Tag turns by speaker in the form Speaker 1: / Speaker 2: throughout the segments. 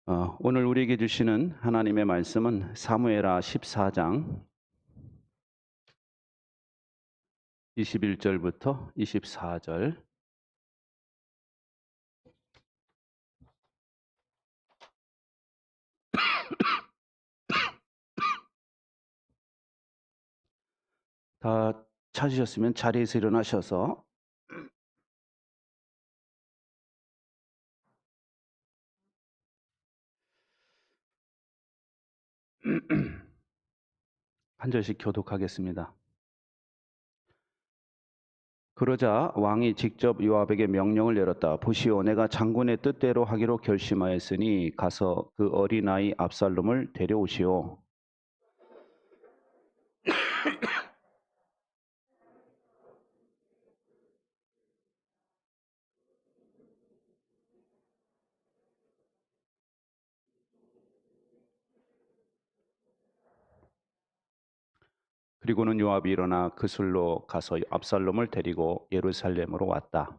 Speaker 1: 오늘 우리에게 주시는 하나님의 말씀은 사무엘하 14장 21절부터 24절. 다 찾으셨으면 자리에서 일어나셔서 한 절씩 교독하겠습니다. 그러자 왕이 직접 요압에게 명령을 내렸다. 보시오, 내가 장군의 뜻대로 하기로 결심하였으니 가서 그 어린아이 압살롬을 데려오시오. 그리고는 요압이 일어나 그술로 가서 압살롬을 데리고 예루살렘으로 왔다.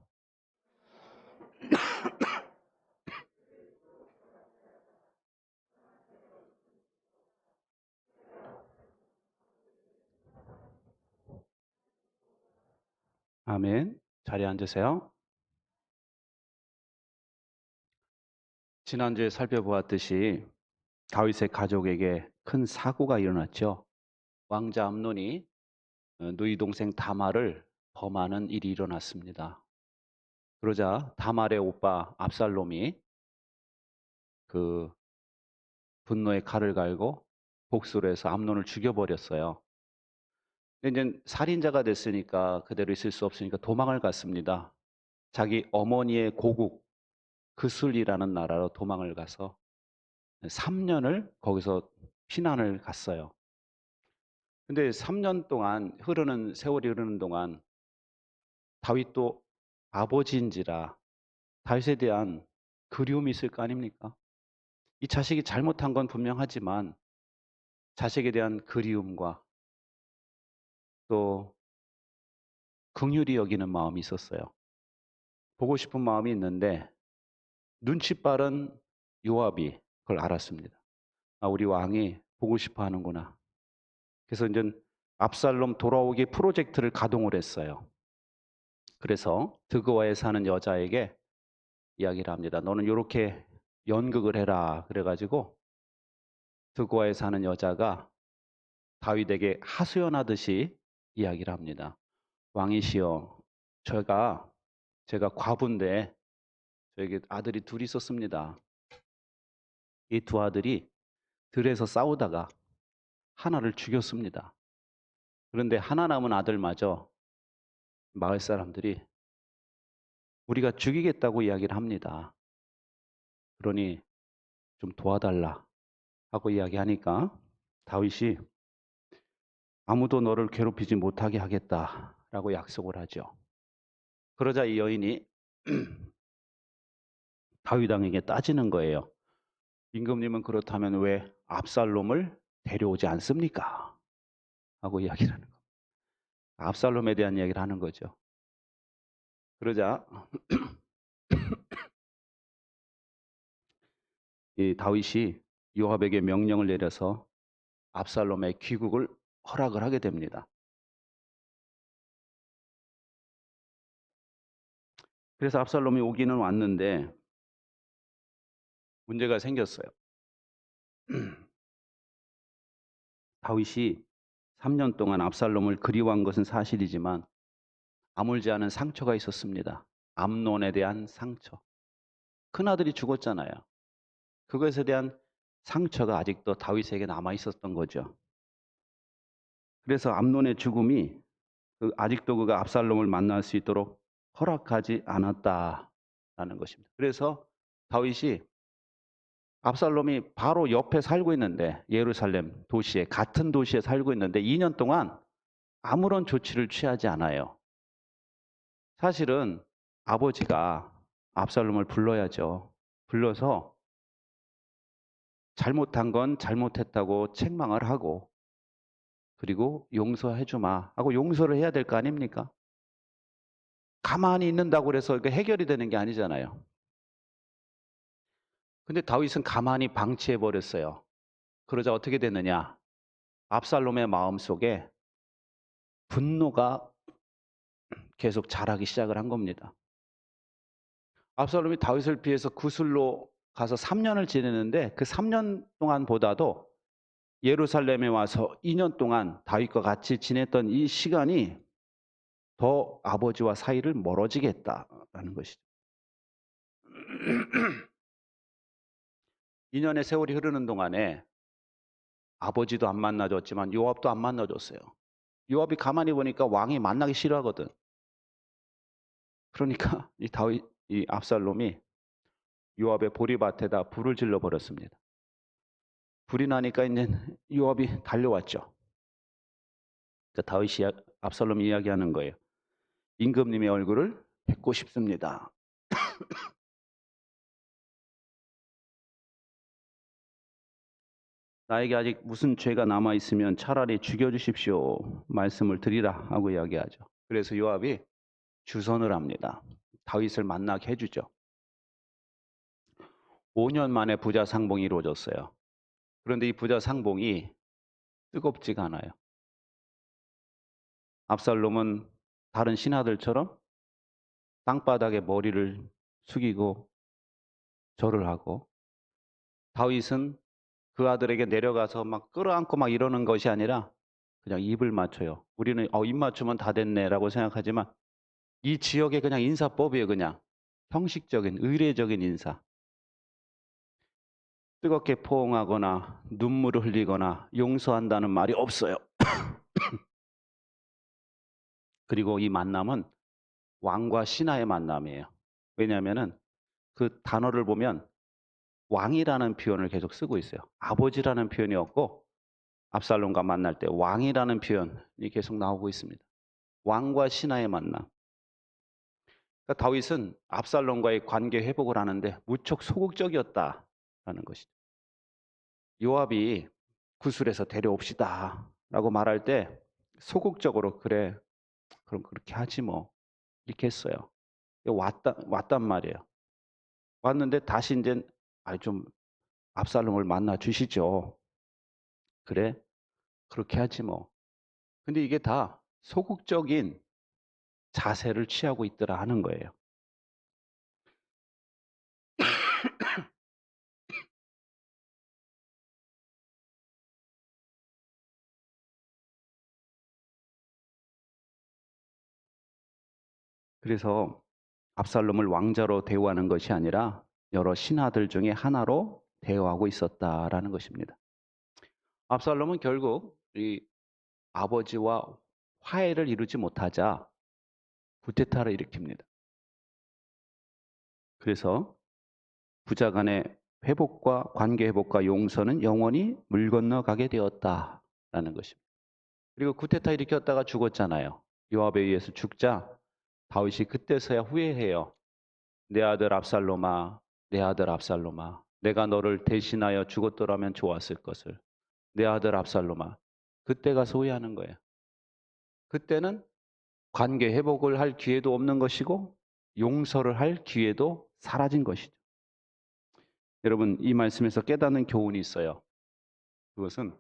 Speaker 1: 아멘. 자리에 앉으세요. 지난주에 살펴보았듯이 다윗의 가족에게 큰 사고가 일어났죠. 왕자 암논이 누이 동생 다말을 범하는 일이 일어났습니다. 그러자 다말의 오빠 압살롬이 그 분노의 칼을 갈고 복수를 해서 암논을 죽여버렸어요. 근데 이제 살인자가 됐으니까 그대로 있을 수 없으니까 도망을 갔습니다. 자기 어머니의 고국 그술이라는 나라로 도망을 가서 3년을 거기서 피난을 갔어요. 근데 3년 동안 세월이 흐르는 동안 다윗도 아버지인지라 다윗에 대한 그리움이 있을 거 아닙니까? 이 자식이 잘못한 건 분명하지만 자식에 대한 그리움과 또 긍휼히 여기는 마음이 있었어요. 보고 싶은 마음이 있는데 눈치 빠른 요압이 그걸 알았습니다. 아, 우리 왕이 보고 싶어 하는구나. 그래서 이제 압살롬 돌아오기 프로젝트를 가동을 했어요. 그래서 드그와에 사는 여자에게 이야기를 합니다. 너는 이렇게 연극을 해라. 그래가지고 드고아에 사는 여자가 다윗에게 하소연하듯이 이야기를 합니다. 왕이시여, 제가 과부인데 저에게 아들이 둘이 있었습니다. 이 두 아들이 들에서 싸우다가 하나를 죽였습니다. 그런데 하나 남은 아들마저 마을 사람들이 우리가 죽이겠다고 이야기를 합니다. 그러니 좀 도와달라 하고 이야기하니까 다윗이 아무도 너를 괴롭히지 못하게 하겠다라고 약속을 하죠. 그러자 이 여인이 다윗 왕에게 따지는 거예요. 임금님은 그렇다면 왜 압살롬을 데려오지 않습니까? 하고 이야기를 하는 거예요. 압살롬에 대한 이야기를 하는 거죠. 그러자 이 다윗이 요압에게 명령을 내려서 압살롬의 귀국을 허락을 하게 됩니다. 그래서 압살롬이 오기는 왔는데 문제가 생겼어요. 다윗이 3년 동안 압살롬을 그리워한 것은 사실이지만 아물지 않은 상처가 있었습니다. 암논에 대한 상처. 큰아들이 죽었잖아요. 그것에 대한 상처가 아직도 다윗에게 남아 있었던 거죠. 그래서 암논의 죽음이 아직도 그가 압살롬을 만날 수 있도록 허락하지 않았다라는 것입니다. 그래서 다윗이 압살롬이 바로 옆에 살고 있는데 예루살렘 도시에 같은 도시에 살고 있는데 2년 동안 아무런 조치를 취하지 않아요. 사실은 아버지가 압살롬을 불러야죠. 불러서 잘못한 건 잘못했다고 책망을 하고 그리고 용서해 주마 하고 용서를 해야 될 거 아닙니까? 가만히 있는다고 해서 해결이 되는 게 아니잖아요. 근데 다윗은 가만히 방치해 버렸어요. 그러자 어떻게 됐느냐? 압살롬의 마음속에 분노가 계속 자라기 시작을 한 겁니다. 압살롬이 다윗을 피해서 구슬로 가서 3년을 지내는데 그 3년 동안보다도 예루살렘에 와서 2년 동안 다윗과 같이 지냈던 이 시간이 더 아버지와 사이를 멀어지게 했다라는 것이죠. 2년의 세월이 흐르는 동안에 아버지도 안 만나줬지만 요압도 안 만나줬어요. 요압이 가만히 보니까 왕이 만나기 싫어하거든. 그러니까 이 압살롬이 요압의 보리밭에다 불을 질러 버렸습니다. 불이 나니까 이제 요압이 달려왔죠. 그러니까 압살롬이 이야기하는 거예요. 임금님의 얼굴을 뵙고 싶습니다. 나에게 아직 무슨 죄가 남아 있으면 차라리 죽여주십시오. 말씀을 드리라 하고 이야기하죠. 그래서 요압이 주선을 합니다. 다윗을 만나게 해주죠. 5년 만에 부자 상봉이 이루어졌어요. 그런데 이 부자 상봉이 뜨겁지가 않아요. 압살롬은 다른 신하들처럼 땅바닥에 머리를 숙이고 절을 하고, 다윗은 그 아들에게 내려가서 막 끌어안고 막 이러는 것이 아니라 그냥 입을 맞춰요. 우리는 입 맞추면 다 됐네라고 생각하지만 이 지역의 그냥 인사법이에요. 그냥 형식적인 의례적인 인사. 뜨겁게 포옹하거나 눈물을 흘리거나 용서한다는 말이 없어요. 그리고 이 만남은 왕과 신하의 만남이에요. 왜냐하면은 그 단어를 보면 왕이라는 표현을 계속 쓰고 있어요. 아버지라는 표현이 없고 압살롬과 만날 때 왕이라는 표현이 계속 나오고 있습니다. 왕과 신하의 만남. 그러니까 다윗은 압살롬과의 관계 회복을 하는데 무척 소극적이었다라는 것이죠. 요압이 구술에서 데려옵시다 라고 말할 때 소극적으로 그래 그럼 그렇게 하지 뭐 이렇게 했어요. 왔단 말이에요. 왔는데 다시 이제 좀 압살롬을 만나 주시죠. 그래 그렇게 하지 뭐. 근데 이게 다 소극적인 자세를 취하고 있더라 하는 거예요. 그래서 압살롬을 왕자로 대우하는 것이 아니라 여러 신하들 중에 하나로 대우하고 있었다라는 것입니다. 압살롬은 결국 이 아버지와 화해를 이루지 못하자 구테타를 일으킵니다. 그래서 부자 간의 회복과 관계 회복과 용서는 영원히 물 건너가게 되었다라는 것입니다. 그리고 구테타 일으켰다가 죽었잖아요. 요압에 의해서 죽자 다윗이 그때서야 후회해요. 내 아들 압살롬아, 내 아들 압살롬아, 내가 너를 대신하여 죽었더라면 좋았을 것을. 내 아들 압살롬아. 그때 가서 후회하는 거예요. 그때는 관계 회복을 할 기회도 없는 것이고 용서를 할 기회도 사라진 것이죠. 여러분, 이 말씀에서 깨닫는 교훈이 있어요. 그것은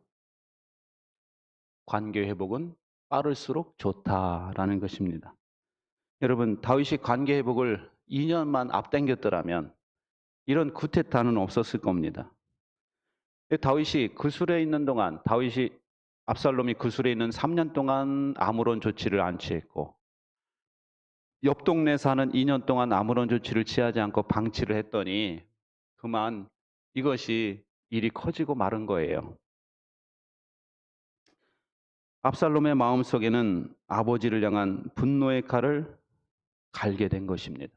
Speaker 1: 관계 회복은 빠를수록 좋다라는 것입니다. 여러분, 다윗이 관계 회복을 2년만 앞당겼더라면 이런 쿠데타는 없었을 겁니다. 다윗이 구술에 있는 동안, 압살롬이 구술에 있는 3년 동안 아무런 조치를 안 취했고, 옆 동네 사는 2년 동안 아무런 조치를 취하지 않고 방치를 했더니 그만 이것이 일이 커지고 마른 거예요. 압살롬의 마음속에는 아버지를 향한 분노의 칼을 갈게 된 것입니다.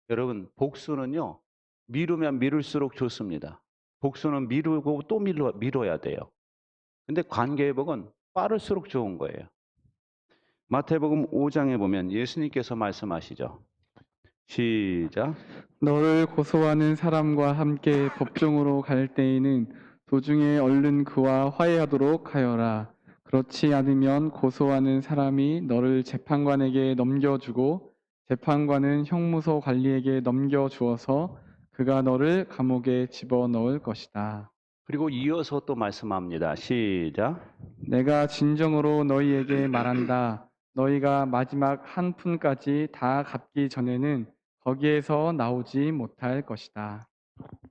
Speaker 1: 여러분, 복수는요, 미루면 미룰수록 좋습니다. 복수는 미루고 또 미뤄야 돼요. 근데 관계 회복은 빠를수록 좋은 거예요. 마태복음 5장에 보면 예수님께서 말씀하시죠. 시작.
Speaker 2: 너를 고소하는 사람과 함께 법정으로 갈 때에는 도중에 얼른 그와 화해하도록 하여라. 그렇지 않으면 고소하는 사람이 너를 재판관에게 넘겨주고 재판관은 형무소 관리에게 넘겨주어서 그가 너를 감옥에 집어넣을 것이다.
Speaker 1: 그리고 이어서 또 말씀합니다. 시작.
Speaker 2: 내가 진정으로 너희에게 말한다. 너희가 마지막 한 푼까지 다 갚기 전에는 거기에서 나오지 못할 것이다.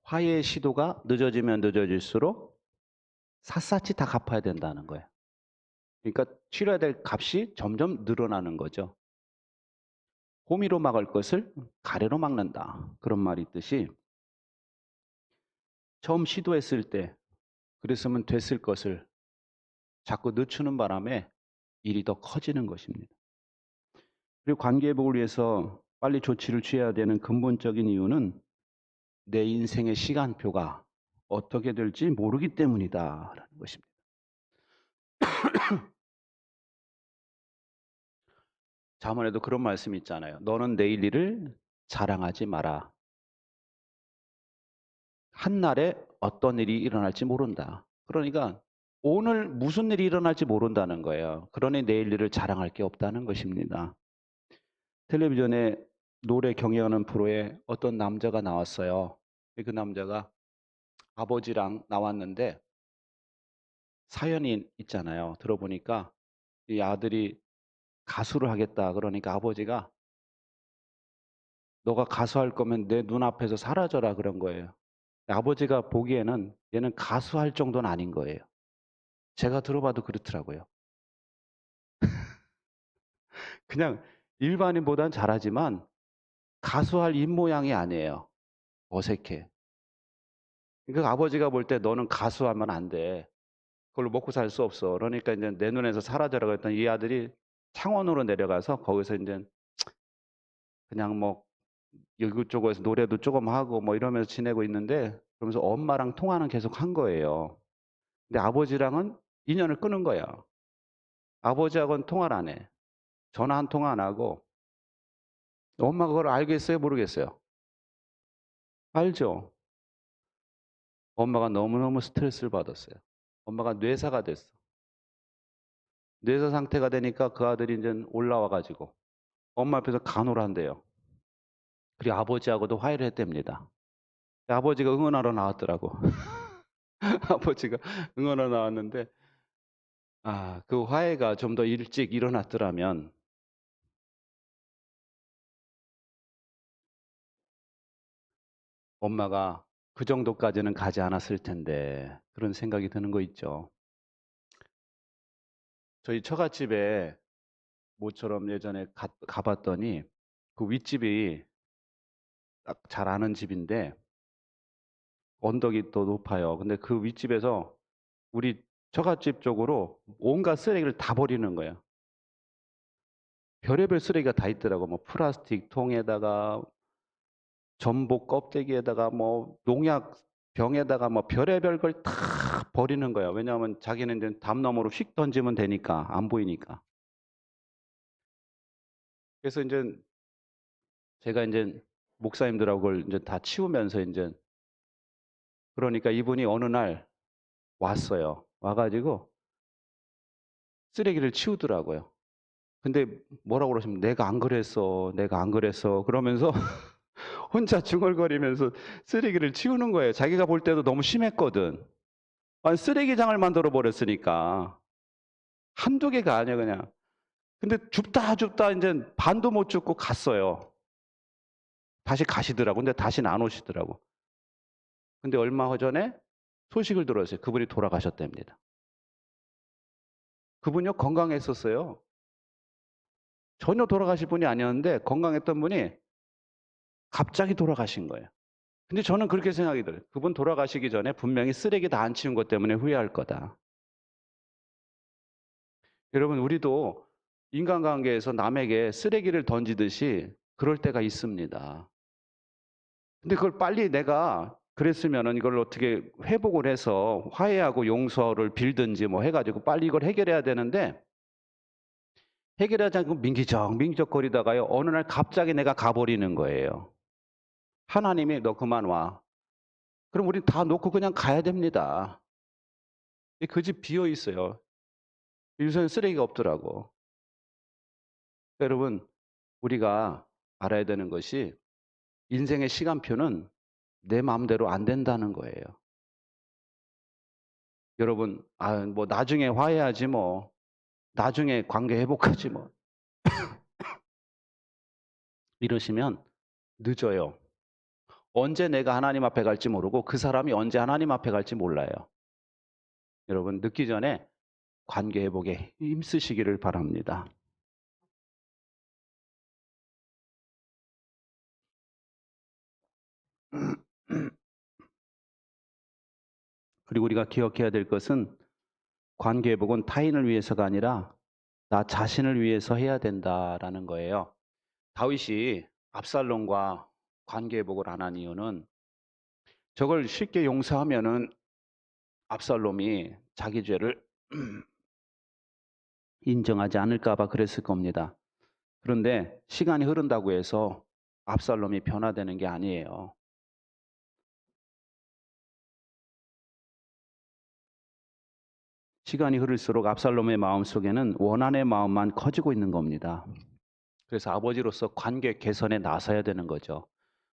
Speaker 1: 화해의 시도가 늦어지면 늦어질수록 샅샅이 다 갚아야 된다는 거예요. 그러니까 치러야 될 값이 점점 늘어나는 거죠. 호미로 막을 것을 가래로 막는다. 그런 말이 있듯이 처음 시도했을 때 그랬으면 됐을 것을 자꾸 늦추는 바람에 일이 더 커지는 것입니다. 그리고 관계 회복을 위해서 빨리 조치를 취해야 되는 근본적인 이유는 내 인생의 시간표가 어떻게 될지 모르기 때문이다라는 것입니다. 잠언에도 그런 말씀이 있잖아요. 너는 내일 일을 자랑하지 마라. 한날에 어떤 일이 일어날지 모른다. 그러니까 오늘 무슨 일이 일어날지 모른다는 거예요. 그러니 내일 일을 자랑할 게 없다는 것입니다. 텔레비전에 노래 경연하는 프로에 어떤 남자가 나왔어요. 그 남자가 아버지랑 나왔는데 사연이 있잖아요. 들어보니까 이 아들이 가수를 하겠다. 그러니까 아버지가 너가 가수할 거면 내 눈앞에서 사라져라 그런 거예요. 아버지가 보기에는 얘는 가수할 정도는 아닌 거예요. 제가 들어봐도 그렇더라고요. 그냥 일반인보단 잘하지만 가수할 입모양이 아니에요. 어색해. 그러니까 아버지가 볼 때 너는 가수하면 안 돼. 그걸로 먹고 살 수 없어. 그러니까 이제 내 눈에서 사라져라 그랬더니 이 아들이 창원으로 내려가서 거기서 이제 그냥 뭐 이곳저곳에서 노래도 조금 하고 뭐 이러면서 지내고 있는데 그러면서 엄마랑 통화는 계속 한 거예요. 근데 아버지랑은 인연을 끊은 거야. 아버지하고는 통화를 안 해. 전화 한 통화 안 하고 엄마가 그걸 알겠어요? 모르겠어요? 알죠? 엄마가 너무너무 스트레스를 받았어요. 엄마가 뇌사가 됐어. 뇌사 상태가 되니까 그 아들이 이제 올라와 가지고 엄마 앞에서 간호를 한대요. 그리고 아버지하고도 화해를 했답니다. 아버지가 응원하러 나왔더라고. 아버지가 응원하러 나왔는데 그 화해가 좀 더 일찍 일어났더라면 엄마가 그 정도까지는 가지 않았을 텐데 그런 생각이 드는 거 있죠. 저희 처갓집에 모처럼 예전에 가봤더니 그 윗집이 딱 잘 아는 집인데 언덕이 또 높아요. 근데 그 윗집에서 우리 처갓집 쪽으로 온갖 쓰레기를 다 버리는 거예요. 별의별 쓰레기가 다 있더라고. 뭐 플라스틱 통에다가 전복 껍데기에다가 뭐 농약 병에다가 뭐 별의별 걸 다 버리는 거예요. 왜냐하면 자기는 이제 담 너머로 휙 던지면 되니까 안 보이니까. 그래서 인제 제가 인제 목사님들하고 그걸 인제 다 치우면서 인제 그러니까 이분이 어느 날 왔어요. 와 가지고 쓰레기를 치우더라고요. 근데 뭐라고 그러시면 "내가 안 그랬어. 내가 안 그랬어." 그러면서 혼자 중얼거리면서 쓰레기를 치우는 거예요. 자기가 볼 때도 너무 심했거든. 아니 쓰레기장을 만들어 버렸으니까. 한두 개가 아니야 그냥. 근데 줍다 인제 반도 못 줍고 갔어요. 다시 가시더라고. 근데 다시는 안 오시더라고. 근데 얼마 전에 소식을 들었어요. 그분이 돌아가셨답니다. 그분이요 건강했었어요. 전혀 돌아가실 분이 아니었는데 건강했던 분이 갑자기 돌아가신 거예요. 근데 저는 그렇게 생각이 들어요. 그분 돌아가시기 전에 분명히 쓰레기 다 안 치운 것 때문에 후회할 거다. 여러분 우리도 인간관계에서 남에게 쓰레기를 던지듯이 그럴 때가 있습니다. 근데 그걸 빨리 내가 그랬으면은 이걸 어떻게 회복을 해서 화해하고 용서를 빌든지 뭐 해 가지고 빨리 이걸 해결해야 되는데 해결하지 않고 민기적거리다가요. 어느 날 갑자기 내가 가버리는 거예요. 하나님이 "너 그만 와." 그럼 우린 다 놓고 그냥 가야 됩니다. 그 집 비어 있어요. 요새는 쓰레기가 없더라고. 여러분 우리가 알아야 되는 것이 인생의 시간표는 내 마음대로 안 된다는 거예요. 여러분, 뭐 나중에 화해하지 뭐. 나중에 관계 회복하지 뭐. 이러시면 늦어요. 언제 내가 하나님 앞에 갈지 모르고 그 사람이 언제 하나님 앞에 갈지 몰라요. 여러분, 늦기 전에 관계 회복에 힘쓰시기를 바랍니다. 그리고 우리가 기억해야 될 것은 관계 회복은 타인을 위해서가 아니라 나 자신을 위해서 해야 된다라는 거예요. 다윗이 압살롬과 관계 회복을 안 한 이유는 저걸 쉽게 용서하면은 압살롬이 자기 죄를 인정하지 않을까 봐 그랬을 겁니다. 그런데 시간이 흐른다고 해서 압살롬이 변화되는 게 아니에요. 시간이 흐를수록 압살롬의 마음속에는 원한의 마음만 커지고 있는 겁니다. 그래서 아버지로서 관계 개선에 나서야 되는 거죠.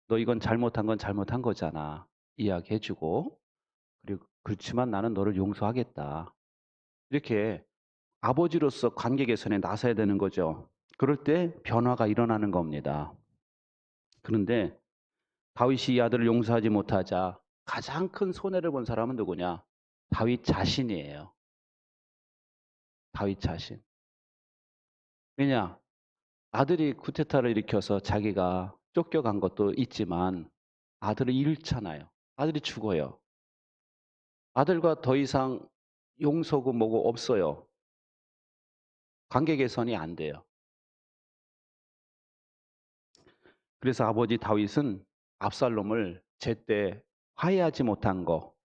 Speaker 1: 너 이건 잘못한 건 잘못한 거잖아. 이야기해 주고, 그리고 그렇지만 나는 너를 용서하겠다. 이렇게 아버지로서 관계 개선에 나서야 되는 거죠. 그럴 때 변화가 일어나는 겁니다. 그런데 다윗이 이 아들을 용서하지 못하자 가장 큰 손해를 본 사람은 누구냐? 다윗 자신이에요. 다윗 자신. 왜냐? 아들이 쿠데타를 일으켜서 자기가 쫓겨간 것도 있지만 아들을 잃잖아요. 아들이 죽어요. 아들과 더 이상 용서고 뭐고 없어요. 관계 개선이 안 돼요. 그래서 아버지 다윗은 압살롬을 제때 화해하지 못한 거,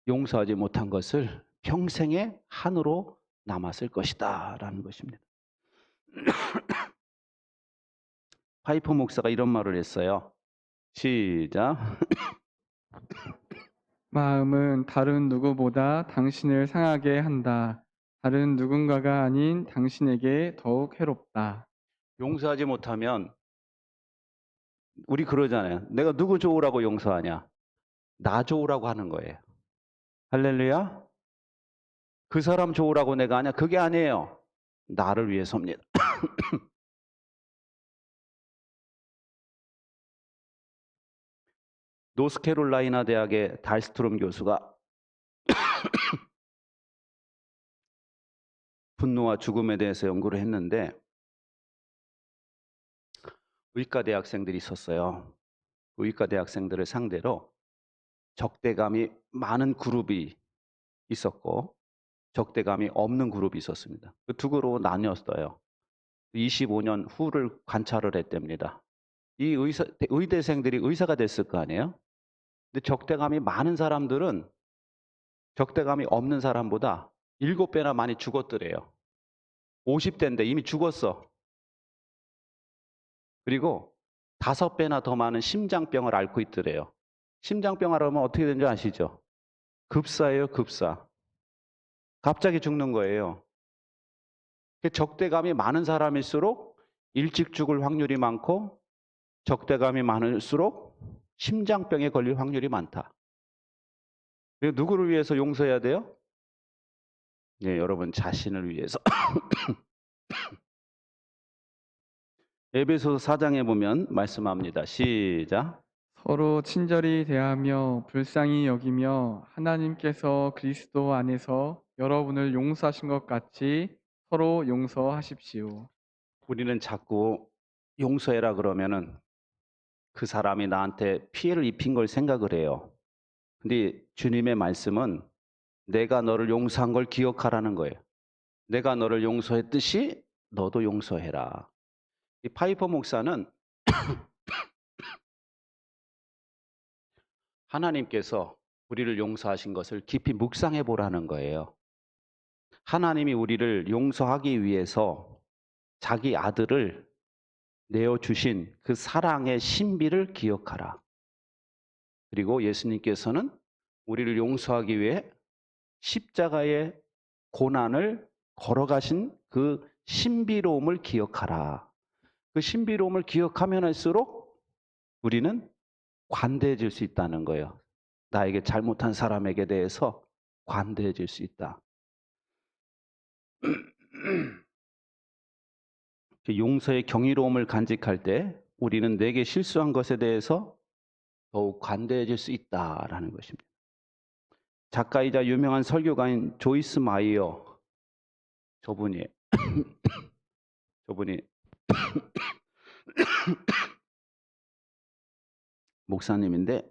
Speaker 1: 용서하지 못한 것을 평생의 한으로 남았을 것이다 라는 것입니다. 파이프 목사가 이런 말을 했어요. 시작.
Speaker 2: 마음은 다른 누구보다 당신을 상하게 한다. 다른 누군가가 아닌 당신에게 더욱 해롭다.
Speaker 1: 용서하지 못하면 우리 그러잖아요. 내가 누구 좋으라고 용서하냐? 나 좋으라고 하는 거예요. 할렐루야? 그 사람 좋으라고 내가 하냐? 그게 아니에요. 나를 위해서입니다. 노스캐롤라이나 대학의 달스트롬 교수가 분노와 죽음에 대해서 연구를 했는데 의과 대학생들이 있었어요. 의과 대학생들을 상대로 적대감이 많은 그룹이 있었고 적대감이 없는 그룹이 있었습니다. 그 두 그룹으로 나뉘었어요. 25년 후를 관찰을 했답니다. 이 의대생들이 의사가 됐을 거 아니에요? 근데 적대감이 많은 사람들은 적대감이 없는 사람보다 7배나 많이 죽었더래요. 50대인데 이미 죽었어. 그리고 5배나 더 많은 심장병을 앓고 있더래요. 심장병 앓으면 어떻게 되는 줄 아시죠? 급사예요, 급사. 갑자기 죽는 거예요. 적대감이 많은 사람일수록 일찍 죽을 확률이 많고 적대감이 많을수록 심장병에 걸릴 확률이 많다. 누구를 위해서 용서해야 돼요? 네, 여러분 자신을 위해서. 에베소서 4장에 보면 말씀합니다. 시작.
Speaker 2: 서로 친절히 대하며 불쌍히 여기며 하나님께서 그리스도 안에서 여러분을 용서하신 것 같이 서로 용서하십시오.
Speaker 1: 우리는 자꾸 용서해라 그러면은 그 사람이 나한테 피해를 입힌 걸 생각을 해요. 근데 주님의 말씀은 내가 너를 용서한 걸 기억하라는 거예요. 내가 너를 용서했듯이 너도 용서해라. 이 파이퍼 목사는 하나님께서 우리를 용서하신 것을 깊이 묵상해 보라는 거예요. 하나님이 우리를 용서하기 위해서 자기 아들을 내어주신 그 사랑의 신비를 기억하라. 그리고 예수님께서는 우리를 용서하기 위해 십자가의 고난을 걸어가신 그 신비로움을 기억하라. 그 신비로움을 기억하면 할수록 우리는 관대해질 수 있다는 거예요. 나에게 잘못한 사람에게 대해서 관대해질 수 있다. 용서의 경이로움을 간직할 때 우리는 내게 실수한 것에 대해서 더욱 관대해질 수 있다라는 것입니다. 작가이자 유명한 설교가인 조이스 마이어, 저분이 목사님인데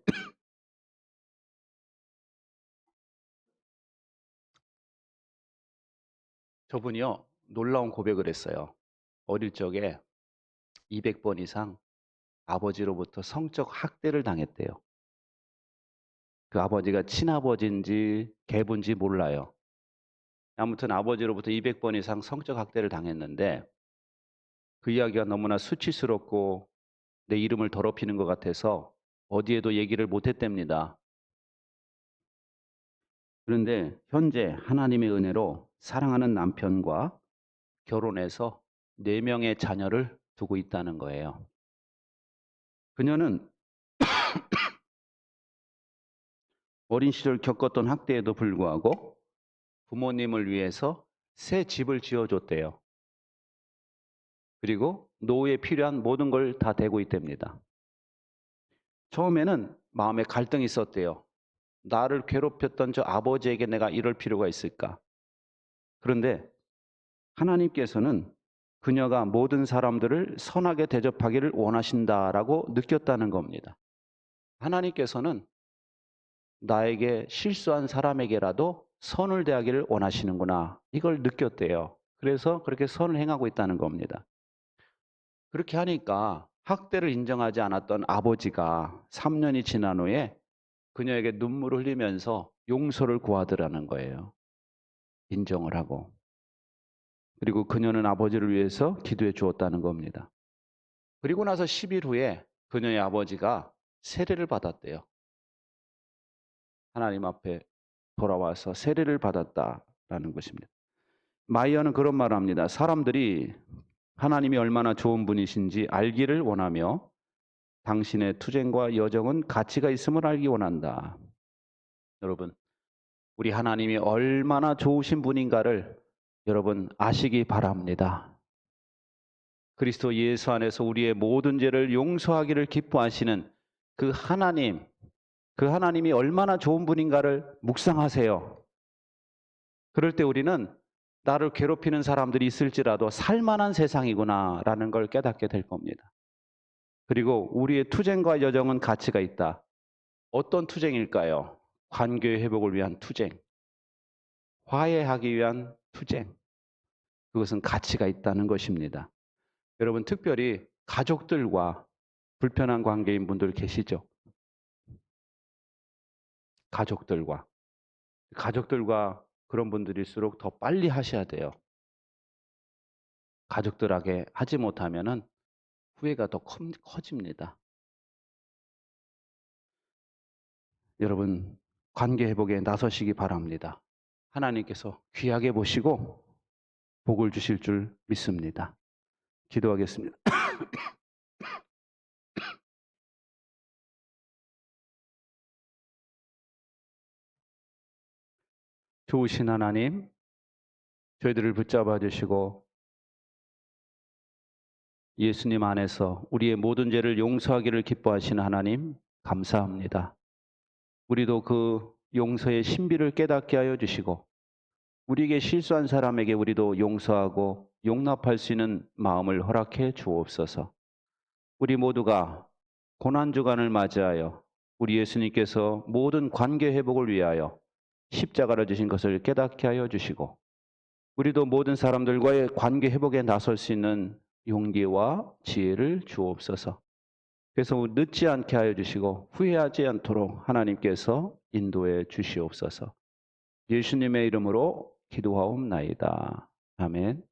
Speaker 1: 저분이요 놀라운 고백을 했어요. 어릴 적에 200번 이상 아버지로부터 성적 학대를 당했대요. 그 아버지가 친아버지인지 계부인지 몰라요. 아무튼 아버지로부터 200번 이상 성적 학대를 당했는데 그 이야기가 너무나 수치스럽고 내 이름을 더럽히는 것 같아서 어디에도 얘기를 못했답니다. 그런데 현재 하나님의 은혜로 사랑하는 남편과 결혼해서 4명의 자녀를 두고 있다는 거예요. 그녀는 어린 시절 겪었던 학대에도 불구하고 부모님을 위해서 새 집을 지어줬대요. 그리고 노후에 필요한 모든 걸 다 대고 있답니다. 처음에는 마음에 갈등이 있었대요. 나를 괴롭혔던 저 아버지에게 내가 이럴 필요가 있을까? 그런데 하나님께서는 그녀가 모든 사람들을 선하게 대접하기를 원하신다라고 느꼈다는 겁니다. 하나님께서는 나에게 실수한 사람에게라도 선을 대하기를 원하시는구나. 이걸 느꼈대요. 그래서 그렇게 선을 행하고 있다는 겁니다. 그렇게 하니까 학대를 인정하지 않았던 아버지가 3년이 지난 후에 그녀에게 눈물을 흘리면서 용서를 구하더라는 거예요. 인정을 하고. 그리고 그녀는 아버지를 위해서 기도해 주었다는 겁니다. 그리고 나서 10일 후에 그녀의 아버지가 세례를 받았대요. 하나님 앞에 돌아와서 세례를 받았다라는 것입니다. 마이어는 그런 말을 합니다. 사람들이 하나님이 얼마나 좋은 분이신지 알기를 원하며 당신의 투쟁과 여정은 가치가 있음을 알기 원한다. 여러분, 우리 하나님이 얼마나 좋으신 분인가를 여러분 아시기 바랍니다. 그리스도 예수 안에서 우리의 모든 죄를 용서하기를 기뻐하시는 그 하나님이 얼마나 좋은 분인가를 묵상하세요. 그럴 때 우리는 나를 괴롭히는 사람들이 있을지라도 살만한 세상이구나라는 걸 깨닫게 될 겁니다. 그리고 우리의 투쟁과 여정은 가치가 있다. 어떤 투쟁일까요? 관계의 회복을 위한 투쟁, 화해하기 위한 투쟁. 그것은 가치가 있다는 것입니다. 여러분 특별히 가족들과 불편한 관계인 분들 계시죠? 가족들과 그런 분들일수록 더 빨리 하셔야 돼요. 가족들에게 하지 못하면은 후회가 더 커집니다. 여러분 관계 회복에 나서시기 바랍니다. 하나님께서 귀하게 보시고 복을 주실 줄 믿습니다. 기도하겠습니다. 좋으신 하나님, 저희들을 붙잡아 주시고 예수님 안에서 우리의 모든 죄를 용서하기를 기뻐하시는 하나님, 감사합니다. 우리도 그 용서의 신비를 깨닫게 하여 주시고 우리에게 실수한 사람에게 우리도 용서하고 용납할 수 있는 마음을 허락해 주옵소서. 우리 모두가 고난주간을 맞이하여 우리 예수님께서 모든 관계 회복을 위하여 십자가를 주신 것을 깨닫게 하여 주시고 우리도 모든 사람들과의 관계 회복에 나설 수 있는 용기와 지혜를 주옵소서. 그래서 늦지 않게 하여 주시고 후회하지 않도록 하나님께서 인도해 주시옵소서. 예수님의 이름으로 기도하옵나이다. 아멘.